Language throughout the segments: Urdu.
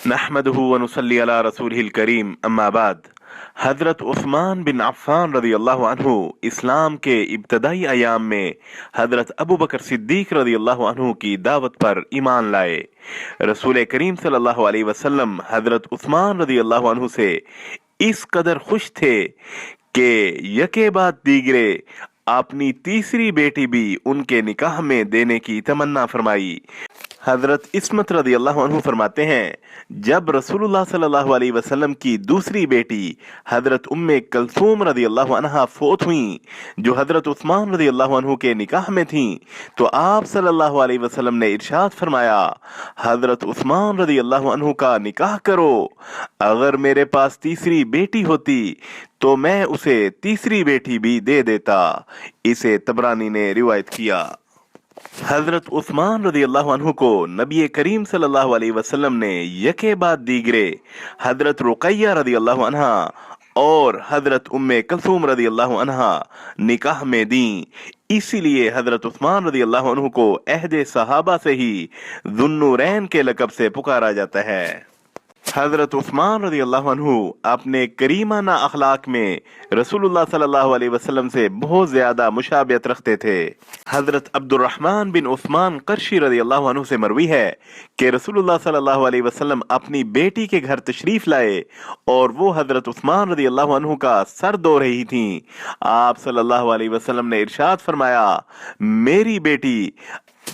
نحمدہ ونصلی علی رسولہ الکریم اما بعد۔ حضرت عثمان بن عفان رضی اللہ عنہ اسلام کے ابتدائی ایام میں حضرت ابو بکر صدیق رضی اللہ عنہ کی دعوت پر ایمان لائے۔ رسول کریم صلی اللہ علیہ وسلم حضرت عثمان رضی اللہ عنہ سے اس قدر خوش تھے کہ یکے بعد دیگرے اپنی تیسری بیٹی بھی ان کے نکاح میں دینے کی تمنا فرمائی۔ حضرت عصمت رضی اللہ عنہ فرماتے ہیں، جب رسول اللہ صلی اللہ علیہ وسلم کی دوسری بیٹی حضرت ام کلثوم رضی اللہ عنہا فوت ہوئیں جو حضرت عثمان رضی اللہ عنہ کے نکاح میں تھیں، تو آپ صلی اللہ علیہ وسلم نے ارشاد فرمایا، حضرت عثمان رضی اللہ عنہ کا نکاح کرو۔ اگر میرے پاس تیسری بیٹی ہوتی تو میں اسے تیسری بیٹی بھی دے دیتا۔ اسے طبرانی نے روایت کیا۔ حضرت عثمان رضی اللہ عنہ کو نبی کریم صلی اللہ علیہ وسلم نے یکے بعد دیگرے حضرت رقیہ رضی اللہ عنہا اور حضرت ام کلثوم رضی اللہ عنہا نکاح میں دیں۔ اسی لیے حضرت عثمان رضی اللہ عنہ کو عہد صحابہ سے ہی ذو النورین کے لقب سے پکارا جاتا ہے۔ حضرت عثمان رضی اللہ عنہ اپنے کریمانہ اخلاق میں رسول اللہ صلی اللہ علیہ وسلم سے بہت زیادہ مشابہت رکھتے تھے۔ حضرت عبد الرحمن بن عثمان قرشی رضی اللہ عنہ سے مروی ہے کہ رسول اللہ صلی اللہ علیہ وسلم اپنی بیٹی کے گھر تشریف لائے اور وہ حضرت عثمان رضی اللہ عنہ کا سر دھو رہی تھیں۔ آپ صلی اللہ علیہ وسلم نے ارشاد فرمایا، میری بیٹی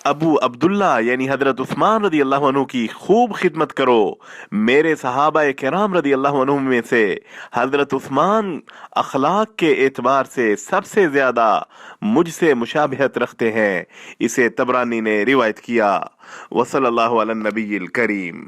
ابو عبداللہ یعنی حضرت عثمان رضی اللہ عنہ کی خوب خدمت کرو۔ میرے صحابہ کرام رضی اللہ عنہ میں سے حضرت عثمان اخلاق کے اعتبار سے سب سے زیادہ مجھ سے مشابہت رکھتے ہیں۔ اسے طبرانی نے روایت کیا۔ وصلی اللہ علی النبی الکریم۔